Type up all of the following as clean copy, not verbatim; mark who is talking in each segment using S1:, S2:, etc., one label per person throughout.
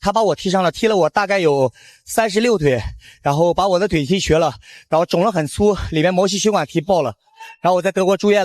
S1: 他把我踢伤了，踢了我大概有36腿，然后把我的腿踢瘸了，然后肿了很粗，里面毛细血管踢爆了，然后我在德国住院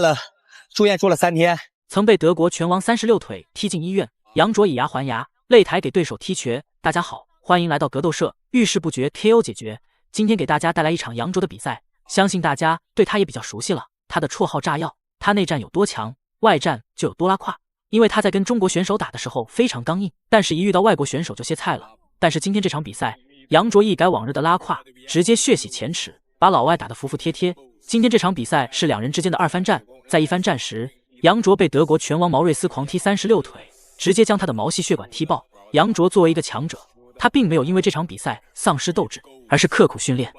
S1: 住了3天。
S2: 曾被德国拳王36腿踢进医院，杨卓以牙还牙，擂台给对手踢瘸。大家好，欢迎来到格斗社，遇事不决 KO 解决。今天给大家带来一场杨卓的比赛，相信大家对他也比较熟悉了。他的绰号炸药，他内战有多强，外战就有多拉胯。因为他在跟中国选手打的时候非常刚硬，但是一遇到外国选手就歇菜了。但是今天这场比赛，杨卓一改往日的拉胯，直接血洗前耻，把老外打得服服帖帖。今天这场比赛是两人之间的2番战，在1番战时，杨卓被德国拳王毛瑞斯狂踢36腿，直接将他的毛细血管踢爆。杨卓作为一个强者，他并没有因为这场比赛丧失斗志，而是刻苦训练，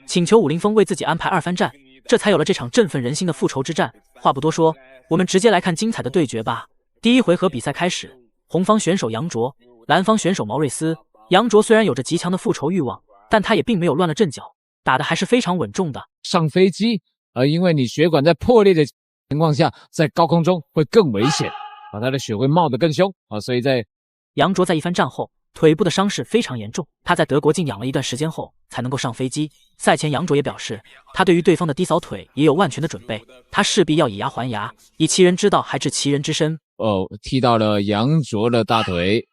S2: 请求武林风为自己安排2番战，这才有了这场振奋人心的复仇之战。话不多说，我们直接来看精彩的对决吧。第一回合比赛开始，红方选手杨卓，蓝方选手毛瑞斯。杨卓虽然有着极强的复仇欲望，但他也并没有乱了阵脚，打得还是非常稳重的。
S3: 上飞机，因为你血管在破裂的情况下，在高空中会更危险，他的血会冒得更凶所以在
S2: 杨卓在1番战后，腿部的伤势非常严重，他在德国静养了一段时间后才能够上飞机。赛前杨卓也表示，他对于对方的低扫腿也有万全的准备，他势必要以牙还牙，以其人之道还治其人之身。
S3: 踢到了杨卓的大腿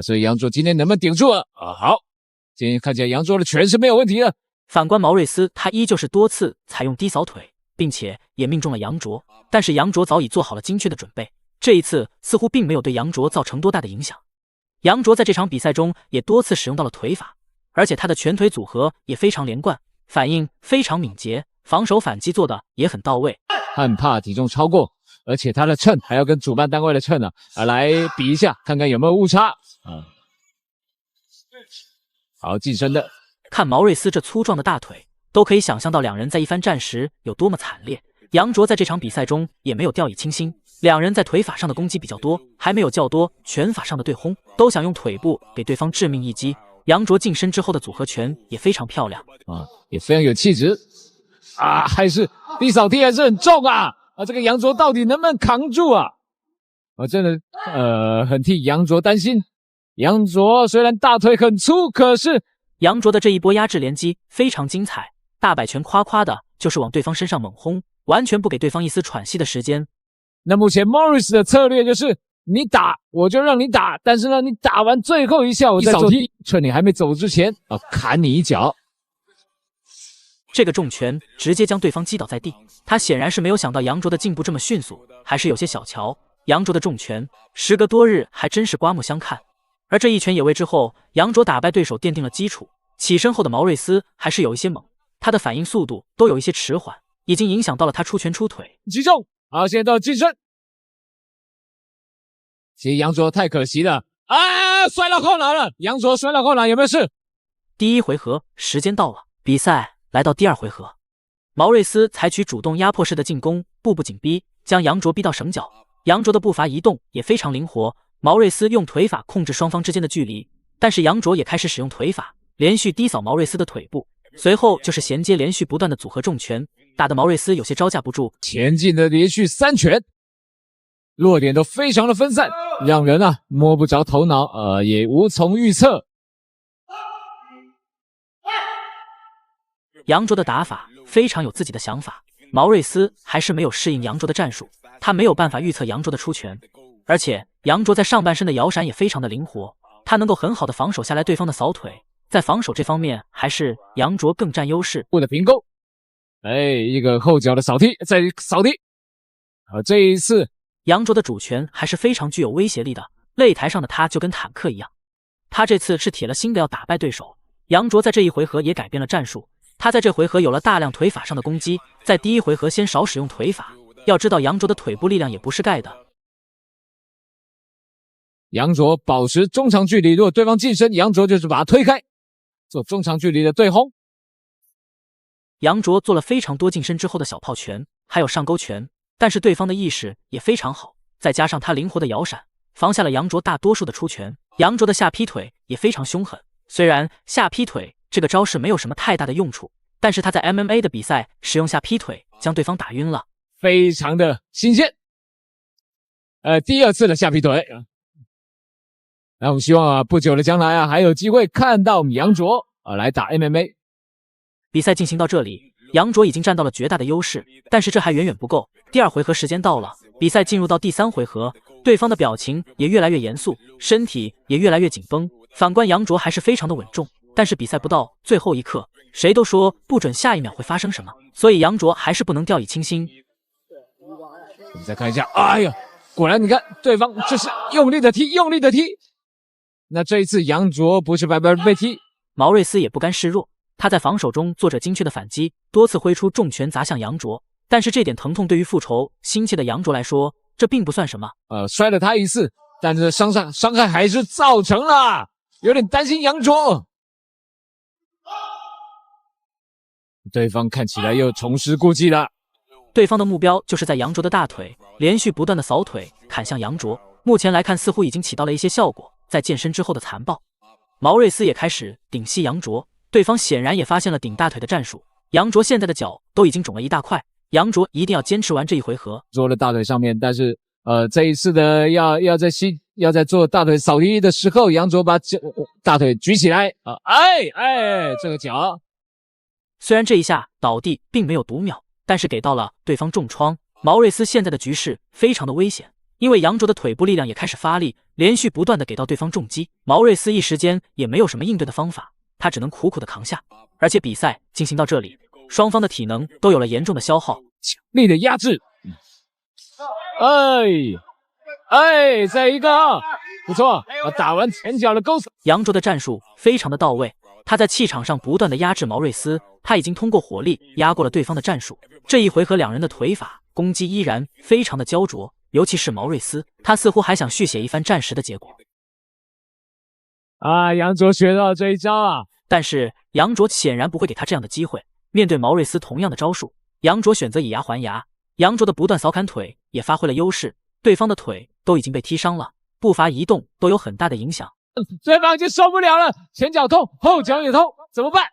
S3: 所以杨卓今天能不能顶住好，今天看起来杨卓的拳是没有问题的。
S2: 反观毛瑞斯，他依旧是多次采用低扫腿，并且也命中了杨卓，但是杨卓早已做好了精确的准备，这一次似乎并没有对杨卓造成多大的影响。杨卓在这场比赛中也多次使用到了腿法，而且他的拳腿组合也非常连贯，反应非常敏捷，防守反击做的也很到位。
S3: 很怕体重超过，而且他的秤还要跟主办单位的秤来比一下，看看有没有误差好，近身的。
S2: 看毛瑞斯这粗壮的大腿，都可以想象到两人在1番战时有多么惨烈。杨卓在这场比赛中也没有掉以轻心，两人在腿法上的攻击比较多，还没有较多拳法上的对轰，都想用腿部给对方致命一击。杨卓近身之后的组合拳也非常漂亮
S3: 也非常有气质还是低扫踢还是很重这个杨卓到底能不能扛住我真的很替杨卓担心。杨卓虽然大腿很粗，可是
S2: 杨卓的这一波压制连击非常精彩，大摆拳夸夸的就是往对方身上猛轰，完全不给对方一丝喘息的时间。
S3: 那目前 Morris 的策略就是你打我就让你打，但是呢你打完最后一下我再做踢，趁你还没走之前砍你一脚。
S2: 这个重拳直接将对方击倒在地，他显然是没有想到杨卓的进步这么迅速，还是有些小瞧。杨卓的重拳时隔多日还真是刮目相看，而这一拳也为之后杨卓打败对手奠定了基础。起身后的毛瑞斯还是有一些猛，他的反应速度都有一些迟缓，已经影响到了他出拳出腿。
S3: 击中，好，现在到近身。其实杨卓太可惜了摔到后脑了，杨卓摔到后脑有没有事？
S2: 第一回合时间到了，比赛来到第2回合，毛瑞斯采取主动压迫式的进攻，步步紧逼，将杨卓逼到绳角。杨卓的步伐移动也非常灵活，毛瑞斯用腿法控制双方之间的距离，但是杨卓也开始使用腿法，连续低扫毛瑞斯的腿部，随后就是衔接连续不断的组合重拳，打得毛瑞斯有些招架不住。
S3: 前进的连续3拳，落点都非常的分散，让人摸不着头脑也无从预测。
S2: 杨卓的打法非常有自己的想法，毛瑞斯还是没有适应杨卓的战术，他没有办法预测杨卓的出拳，而且杨卓在上半身的摇闪也非常的灵活，他能够很好的防守下来对方的扫腿，在防守这方面还是杨卓更占优势。
S3: 或者平勾，一个后脚的扫踢，再扫踢。这一次
S2: 杨卓的主拳还是非常具有威胁力的，擂台上的他就跟坦克一样，他这次是铁了心的要打败对手。杨卓在这一回合也改变了战术，他在这回合有了大量腿法上的攻击，在第1回合先少使用腿法，要知道杨卓的腿部力量也不是盖的。
S3: 杨卓保持中长距离，如果对方近身，杨卓就是把他推开，做中长距离的对轰。
S2: 杨卓做了非常多近身之后的小炮拳，还有上勾拳，但是对方的意识也非常好，再加上他灵活的摇闪，防下了杨卓大多数的出拳。杨卓的下劈腿也非常凶狠，虽然下劈腿这个招式没有什么太大的用处，但是他在 MMA 的比赛使用下劈腿将对方打晕了，
S3: 非常的新鲜。第2次的下劈腿那我们希望啊，不久的将来啊，还有机会看到杨卓来打 MMA。
S2: 比赛进行到这里，杨卓已经占到了绝大的优势，但是这还远远不够。第2回合时间到了，比赛进入到第3回合，对方的表情也越来越严肃，身体也越来越紧绷。反观杨卓还是非常的稳重，但是比赛不到最后一刻，谁都说不准下一秒会发生什么，所以杨卓还是不能掉以轻心。
S3: 我们再看一下，哎呀，果然你看对方就是用力的踢，用力的踢。那这一次杨卓不是白白被踢，
S2: 毛瑞斯也不甘示弱，他在防守中做着精确的反击，多次挥出重拳砸向杨卓。但是这点疼痛对于复仇心切的杨卓来说，这并不算什么。
S3: 摔了他一次，但是伤害还是造成了，有点担心杨卓。对方看起来又重施故技了。
S2: 对方的目标就是在杨卓的大腿连续不断的扫腿砍向杨卓，目前来看似乎已经起到了一些效果。在健身之后的残暴，毛瑞斯也开始顶膝杨卓，对方显然也发现了顶大腿的战术。杨卓现在的脚都已经肿了一大块，杨卓一定要坚持完这一回合。
S3: 坐了大腿上面，但是这一次的要在做大腿扫踢的时候，杨卓把大腿举起来这个脚
S2: 虽然这一下倒地并没有读秒，但是给到了对方重创。毛瑞斯现在的局势非常的危险，因为杨卓的腿部力量也开始发力，连续不断的给到对方重击。毛瑞斯一时间也没有什么应对的方法，他只能苦苦的扛下。而且比赛进行到这里，双方的体能都有了严重的消耗，
S3: 强力的压制。再一个，不错，打完前脚的勾手。
S2: 杨卓的战术非常的到位，他在气场上不断的压制毛瑞斯，他已经通过火力压过了对方的战术。这一回合两人的腿法攻击依然非常的焦灼，尤其是毛瑞斯，他似乎还想续写一番战时的结果。
S3: 杨卓学到这一招啊，
S2: 但是杨卓显然不会给他这样的机会。面对毛瑞斯同样的招数，杨卓选择以牙还牙。杨卓的不断扫砍腿也发挥了优势，对方的腿都已经被踢伤了，步伐移动都有很大的影响。
S3: 对方已经受不了了，前脚痛，后脚也痛，怎么办？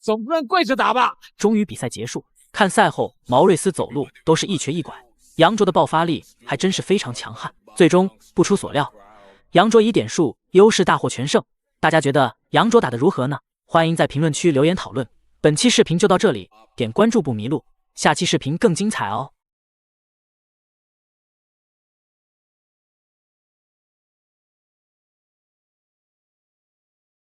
S3: 总不能跪着打吧？
S2: 终于比赛结束，看赛后毛瑞斯走路都是一瘸一拐，杨卓的爆发力还真是非常强悍。最终不出所料，杨卓以点数优势大获全胜。大家觉得杨卓打得如何呢？欢迎在评论区留言讨论。本期视频就到这里，点关注不迷路，下期视频更精彩哦。